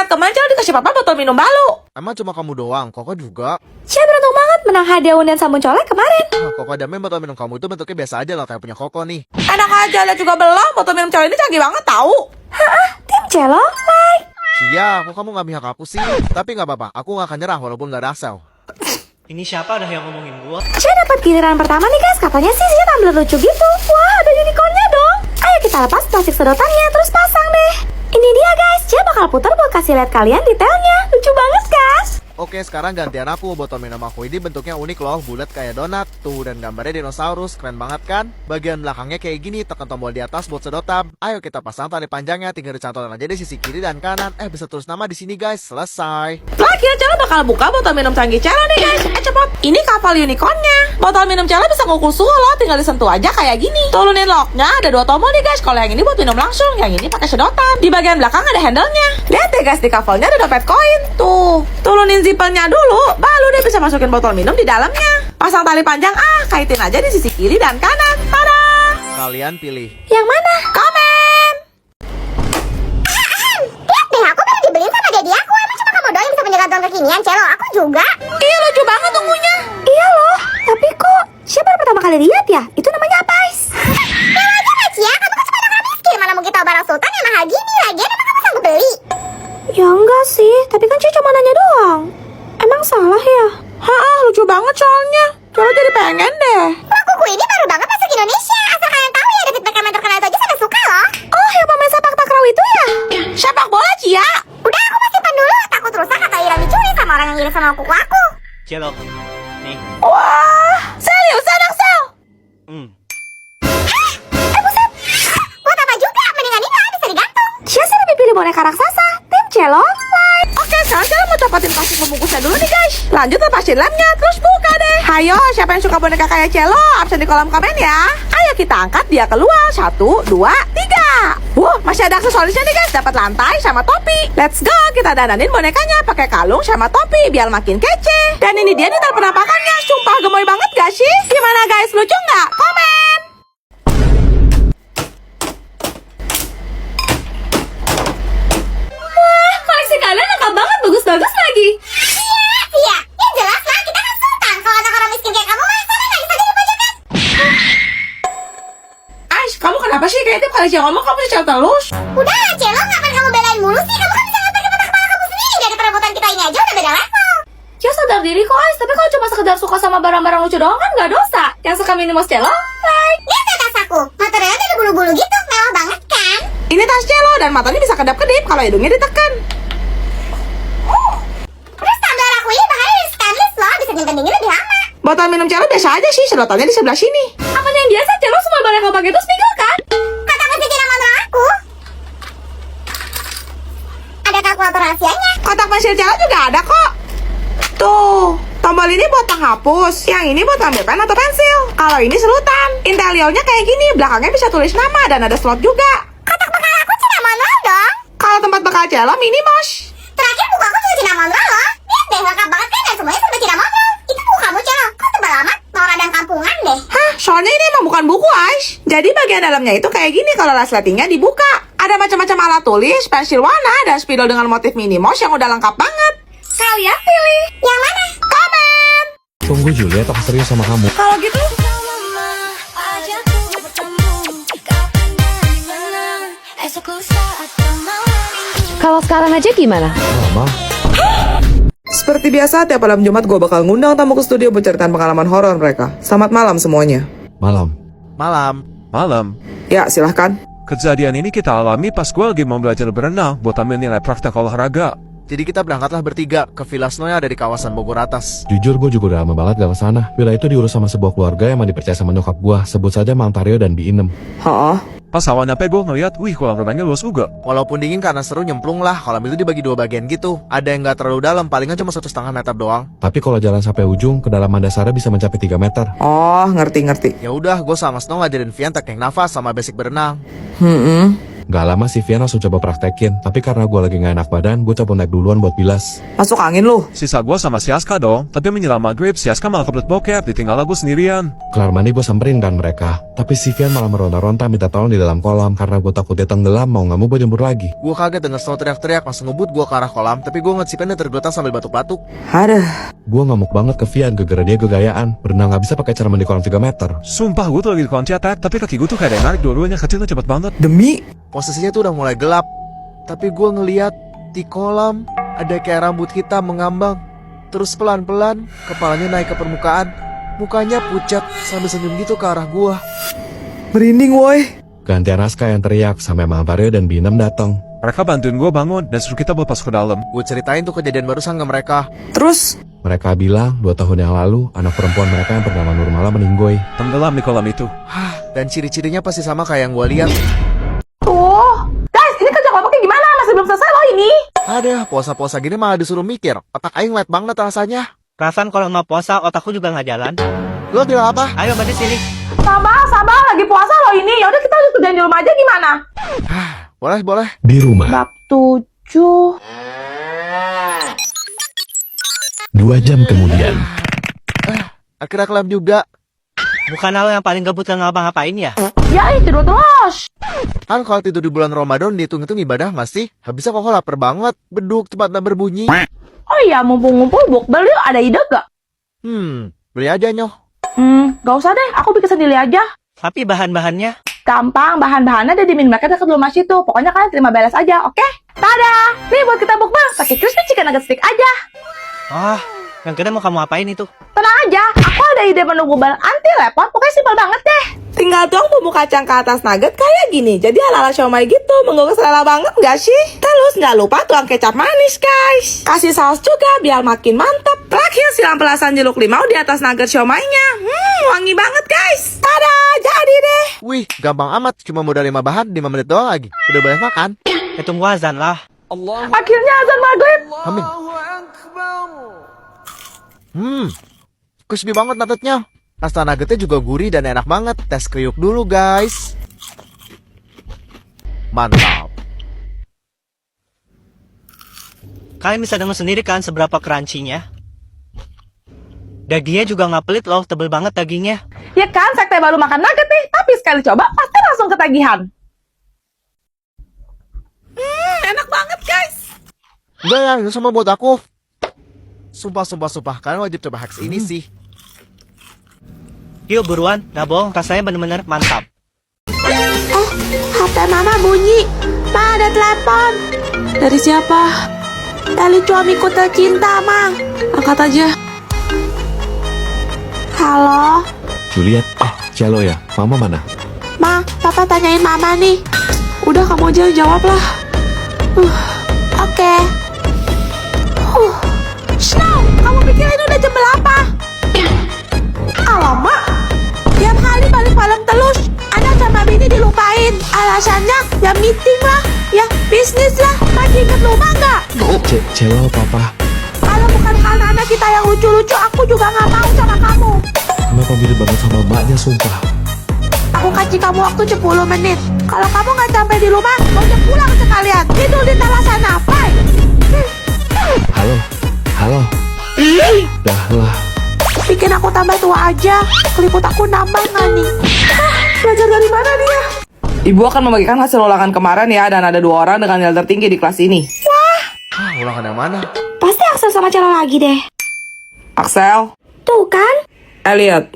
Lihat, kemarin Celo dikasih papa botol minum balu. Emang cuma kamu doang, Koko juga? Cia beruntung banget menang hadiah undian sabun colek kemarin. Koko damen botol minum kamu itu bentuknya biasa aja loh, kayak punya Koko nih. Enak aja, lihat juga belum. Botol minum Celo ini canggih banget tahu. Tim Celo, like. Cia, kok kamu gak mihak aku sih? Tapi gak apa-apa, aku gak akan nyerah walaupun gak ada Axel. Ini siapa dah yang ngomongin gua? Cia dapat giliran pertama nih guys. Katanya sih Cia tampil lucu gitu. Wah, ada unicornnya dong. Ayo kita lepas plastik sedotannya terus pasang deh. Ini dia guys, Cia bakal putar buat kasih lihat kalian detailnya. Lucu banget guys. Oke, sekarang gantian aku. Botol minum aku ini bentuknya unik loh, bulat kayak donat. Tuh, dan gambarnya dinosaurus, keren banget kan? Bagian belakangnya kayak gini, tekan tombol di atas buat sedotan. Ayo kita pasang tali panjangnya, tinggal dicantolin aja di sisi kiri dan kanan. Bisa tulis nama di sini guys, selesai. Kira Celo bakal buka botol minum canggih Celo nih guys. Cepet. Ini kapal unicornnya. Botol minum Celo bisa ngukur suhu loh, tinggal disentuh aja kayak gini. Turunin locknya, ada 2 tombol nih guys. Kalau yang ini buat minum langsung, yang ini pakai sedotan. Di bagian belakang ada handle-nya. Lihat deh guys, di kavelnya ada dompet koin. Tuh, turunin zippernya dulu, baru deh bisa masukin botol minum di dalamnya. Pasang tali panjang, kaitin aja di sisi kiri dan kanan. Tada! Kalian pilih. Yang mana? Komen! Lihat deh, aku baru dibeliin sama daddy aku. Emang cuma kamu doang yang bisa punya gantungan kekinian, Celo? Aku juga. Iya, lucu banget ungunya. Iya loh, tapi kok Cia baru pertama kali lihat ya? Itu namanya apa, Ais? Ya wajar lah, Cia. Kamu kan cuma anak miskin. Mana mungkin tahu barang sultan yang mahal gini. Lagian emang kamu sanggup beli? Ya enggak sih, tapi kan Cia cuma nanya doang. Emang salah ya? Lucu banget soalnya. Celo jadi pengen deh. Wah, kuku ini baru banget masuk Indonesia. Asal kalian tahu ya, David Beckham yang terkenal itu aja sampai suka loh. Oh, yang pemain sepak takraw itu ya? Sepak bola, Cia. Udah, aku simpan dulu. Takut rusak atau hilang dicuri sama orang yang ngirim sama kuku aku. Celo. Nih. Wah, seriusan Axel? Buat apa juga? Mendingan ini bisa digantung. Cia sih lebih pilih boneka raksasa. Tim Celo, like. Oke, sekarang Celo mau copotin plastik pembungkusnya dulu nih guys. Lanjut lepasin lemnya, terus buka deh. Hayo, siapa yang suka boneka kayak Celo? Absen di kolom komen ya. Ayo kita angkat dia keluar. 1, 2, 3. Wah, masih ada aksesorisnya nih guys. Dapat lantai sama topi. Let's go, kita dandanin bonekanya pakai kalung sama topi biar makin kece. Dan ini dia detail penampakannya. Sumpah gemoy banget gak sih? Gimana guys, lucu nggak? Komen. Koleksi kalian lengkap banget, bagus-bagus lagi. Iya, ya jelas lah. Kita kan sultan. Kalau anak orang miskin kayak kamu, masa nangis aja di pojokan. Ais, kamu kenapa sih? Kayak tiap kali Cia ngomong kamu dicel terus. Udah lah, Celo. Ngapain kamu belain mulu sih? Kamu kan bisa ngapain ke mata kepala kamu sendiri. Dari perebutan kita ini aja udah beda level. Cia sadar diri kok, Ais. Tapi kalau cuma sekedar suka sama barang-barang lucu doang kan nggak dosa. Yang suka Minimos Celo, like. Lihat deh tas aku. Materialnya ada bulu-bulu gitu. Mewah banget kan? Ini tas Celo dan matanya bisa kedap-kedip kalau hidungnya ditekan. Terus tumbler aku ini bahannya dari stainless loh. Bisa nyimpen dingin lebih lama. Botol minum Celo biasa aja sih, sedotannya di sebelah sini. Apanya yang biasa, Celo semua barang yang kau pakai itu spigel kan? Kata kecil motor aku. Ada kalkulator rahasianya. Kotak pensil Celo juga ada kok. Tuh, tombol ini buat penghapus, yang ini buat ambil pen atau pensil. Kalau ini serutan, interiornya kayak gini, belakangnya bisa tulis nama dan ada slot juga. Kotak bekal aku Cina manual dong. Kalau tempat bekal Celo Minimos. Terakhir buku aku juga Cina manual loh. Lihat deh, lengkap banget kan dan semuanya serba Cina manual. Itu buku kamu Celo. Kok tebal amat? Mau radang kampungan deh. Soalnya ini emang bukan buku, Ais. Jadi bagian dalamnya itu kayak gini kalau resletingnya dibuka. Ada macam-macam alat tulis, pensil warna, dan spidol dengan motif Minimos yang udah lengkap banget. Kalian pilih Yang mana? komen. Tunggu Juliet, aku serius sama kamu. Kalau gitu, Kalau sekarang aja gimana? Mama, Seperti biasa, tiap malam Jumat gue bakal ngundang tamu ke studio buat ceritain pengalaman horor mereka. Selamat malam semuanya. malam. Malam. Malam. Ya, silahkan. Kejadian ini kita alami pas gue lagi mau belajar berenang buat ambil nilai praktek olahraga. Jadi kita berangkatlah bertiga ke Villa Snow yang ada di kawasan Bogor Atas. Jujur gue juga udah lama banget gak kesana. Villa itu diurus sama sebuah keluarga yang emang dipercaya sama nyokap gue. Sebut saja Mang Tario dan Bi Inem. Pas awal nyampe gue ngeliat, wih kolam renangnya luas juga. Walaupun dingin karena seru nyemplung lah, kolam itu dibagi 2 bagian gitu. Ada yang gak terlalu dalam, palingan cuma 1,5 meter doang. Tapi kalau jalan sampai ujung, kedalaman dasarnya bisa mencapai 3 meter. Oh, ngerti. Ya udah, gue sama Snow ngajarin Vian teknik nafas sama basic berenang. Gak lama si Vian langsung coba praktekin, tapi karena gue lagi gak enak badan, gue cabut naik duluan buat bilas. Masuk angin lu. Sisa gua sama si Aska dong, tapi menjelang maghrib si Aska malah kebelet bokep, ditinggal aku sendirian. Kelar mandi gue samperin kan mereka, tapi si Vian malah meronta-ronta minta tolong di dalam kolam karena gue takut dia tenggelam, mau gak mau gue jemur lagi. Gue kaget denger Snow teriak-teriak, langsung ngebut gue ke arah kolam, tapi gue ngeliat si Vian tergeletak sambil batuk-batuk. Aduh. Gue ngamuk banget ke Vian, gara-gara dia gegayaan, berenang gak bisa pakai cara mandi kolam 3 meter. Sumpah gua tuh lagi dikunci attack, tapi kaki gua tuh kayak ada yang narik dua-duanya, kecilnya cepet banget. Demi. Posisinya tuh udah mulai gelap, tapi gue ngeliat di kolam ada kayak rambut hitam mengambang. Terus pelan-pelan kepalanya naik ke permukaan, mukanya pucat sambil senyum gitu ke arah gue. Merinding woi. Gantian Aska yang teriak, sampai Mang Tario dan Binem datang. Mereka bantuin gua bangun dan suruh kita buat masuk ke dalam. Gue ceritain tuh kejadian barusan ke mereka. Terus Mereka bilang 2 tahun yang lalu, anak perempuan mereka yang bernama Nurmala meninggoy. Tenggelam di kolam itu. Dan ciri-cirinya pasti sama kayak yang gue lihat. Tuh, guys, ini kerja kelompoknya gimana? Masih belum selesai loh ini. Ada puasa-puasa gini malah disuruh mikir. Otak aing liat banget rasanya. Perasaan kalau mau puasa otakku juga nggak jalan. Lo bilang apa? Ayo bantu sini. Sabar, lagi puasa loh ini. Ya udah kita lanjut kerjaan di rumah aja gimana? Boleh. Di rumah, Bab 7. 2 jam kemudian. Akhirnya kelam juga. Bukan lo yang paling gabut gak ngapa-ngapain ya? Ya, tidur terus. Kan kalau tidur di bulan Ramadan dihitung-hitung ibadah masih. Habisnya kok lapar banget. Beduk cepat dan berbunyi. Oh iya, mumpung ngumpul bukber yuk, ada ide gak? Beli aja nyoh. Gak usah deh, aku bikin sendiri aja. Tapi bahan-bahannya Gampang, bahan-bahannya ada di minimarket dekat rumah situ. Pokoknya kalian terima beres aja, oke? Tada! Nih buat kita bukber, pakai crispy chicken nugget stick aja. yang kira mau kamu apain itu? Tenang aja, aku ada ide menu global anti repot, pokoknya simpel banget deh. Tinggal tuang bumbu kacang ke atas nugget kayak gini. Jadi ala-ala siomay gitu, menggugah selera banget gak sih? Terus nggak lupa tuang kecap manis guys. Kasih saus juga biar makin mantap. Terakhir siram pelasan jeruk limau di atas nugget siomaynya. Wangi banget guys. Tada, jadi deh. Wih, gampang amat. Cuma modal 5 bahan, 5 menit doang lagi. Udah banyak makan. Tunggu azan lah. Akhirnya azan maghrib. Amin. Crispy banget nuggetnya. Pasta nuggetnya juga gurih dan enak banget. Tes kriuk dulu guys. Mantap. Kalian bisa dengar sendiri kan seberapa crunchy-nya? Dagingnya juga nggak pelit loh, tebel banget dagingnya. Ya kan, sekte baru makan nugget nih. Tapi sekali coba, pasti langsung ketagihan. Enak banget guys. Enggak ya, itu sama buat aku. Sumpah. Kalian wajib coba hacks ini sih. Yuk buruan, nggak bohong, rasanya bener-bener mantap. HP mama bunyi. Ma, ada telepon. Dari siapa? Dari suamiku tercinta, Ma. Angkat aja. Halo? Juliet, Cello ya, mama mana? Ma, papa tanyain mama nih. Udah, kamu aja jawab lah. Oke. Snow, kamu pikir ini udah jam berapa? Alamak. Tiap hari balik malam terus. Anak sama bini dilupain. Alasannya ya meeting lah, ya bisnis lah. Masih inget rumah nggak? Cello, papa. Kalau bukan karena anak kita yang lucu-lucu, aku juga nggak mau sama kamu. Kenapa mirip banget sama mbaknya, sumpah. Aku kasih kamu waktu 10 menit. Kalau kamu nggak sampai di rumah, mau pulang sekalian. Tidur di teras sana, bye. Halo. Dah lah. Bikin aku tambah tua aja. Keliput aku nambah nggak nih? Belajar dari mana dia? Ibu akan membagikan hasil ulangan kemarin ya, dan ada 2 orang dengan nilai tertinggi di kelas ini. Ulangan yang mana? Pasti Axel sama Cello lagi deh. Axel, Tuh kan? Elliot.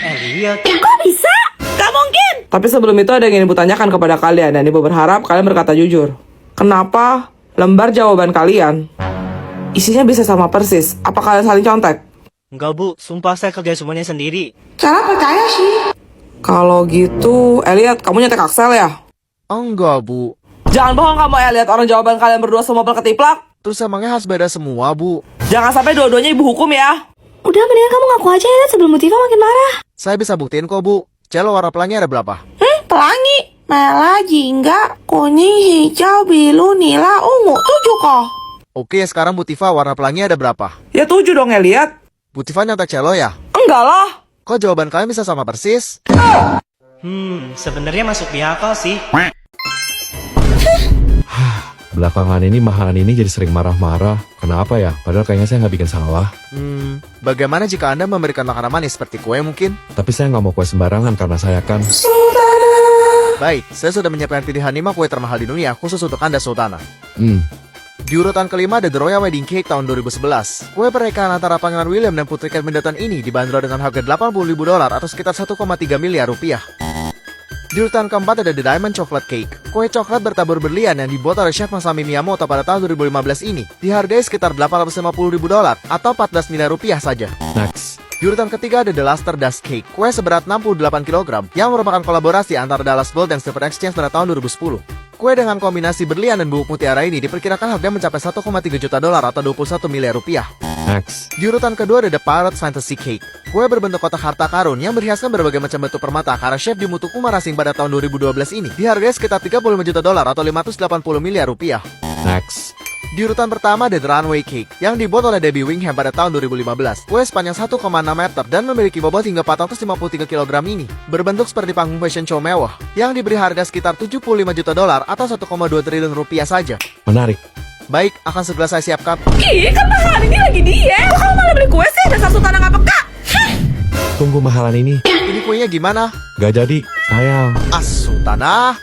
Lihat. Kok bisa? Gak mungkin. Tapi sebelum itu ada yang ingin ibu tanyakan kepada kalian, dan ibu berharap kalian berkata jujur. Kenapa lembar jawaban kalian isinya bisa sama persis? Apa kalian saling contek? Enggak bu, sumpah saya kerja semuanya sendiri. Cara percaya sih. Kalau gitu, Elliot, kamu nyetek Axel ya? Enggak bu. Jangan bohong kamu, Elliot. Orang jawaban kalian berdua semua berketiplak. Terus emangnya harus beda semua bu? Jangan sampai dua-duanya ibu hukum ya. Udah, mendingan kamu ngaku aja ya sebelum Mutiva makin marah. Saya bisa buktiin kok bu. Cello warna pelangi ada berapa? Pelangi. Merah, jingga, kuning, hijau, biru, nila, ungu. 7 kok. Oke, sekarang Bu Tifa warna pelangi ada berapa? Ya 7 dong, Elliot. Bu Tifa nyontek cello ya? Enggak lah. Kok jawaban kalian bisa sama persis? Sebenarnya masuk di akal sih. Belakangan ini mahalan ini jadi sering marah-marah. Kenapa ya? Padahal kayaknya saya nggak bikin salah. Bagaimana jika Anda memberikan makanan manis seperti kue mungkin? Tapi saya nggak mau kue sembarangan karena saya kan... Baik, saya sudah menyiapkan pilihan 5 kue termahal di dunia khusus untuk Anda, Sultana. Di urutan kelima ada The Royal Wedding Cake tahun 2011. Kue pernikahan antara Pangeran William dan Putri Kate Middleton ini dibanderol dengan harga $80.000 atau sekitar 1,3 miliar rupiah. Di urutan keempat ada The Diamond Chocolate Cake. Kue coklat bertabur berlian yang dibuat oleh Chef Masami Miyamoto pada tahun 2015 ini dihargai sekitar $850.000 atau 14 miliar rupiah saja. Next. Di urutan ketiga ada The Luster Dust Cake, kue seberat 68 kg yang merupakan kolaborasi antara Dallas Gold dan Silver Exchange pada tahun 2010. Kue dengan kombinasi berlian dan bubuk mutiara ini diperkirakan harganya mencapai $1,3 juta atau 21 miliar rupiah. Next. Di urutan kedua ada The Parrot Fantasy Cake, kue berbentuk kotak harta karun yang berhiaskan berbagai macam bentuk permata karena chef Dimutu Kumar Singh pada tahun 2012 ini dihargai sekitar $35 juta atau 580 miliar rupiah. Next. Di urutan pertama ada The Runway Cake yang dibuat oleh Debbie Wingham pada tahun 2015. Kue sepanjang 1,6 meter dan memiliki bobot hingga 453 kg ini berbentuk seperti panggung fashion show mewah yang diberi harga sekitar $75 juta atau 1,2 triliun rupiah saja. Menarik. Baik, akan segera saya siapkan. Ih, kan mahalan ini lagi diet. Kok kamu malah beli kue sih? Dasar Sultana nggak peka. Tunggu mahalan ini. Ini kuenya gimana? Gak jadi. Sayang. Sultana.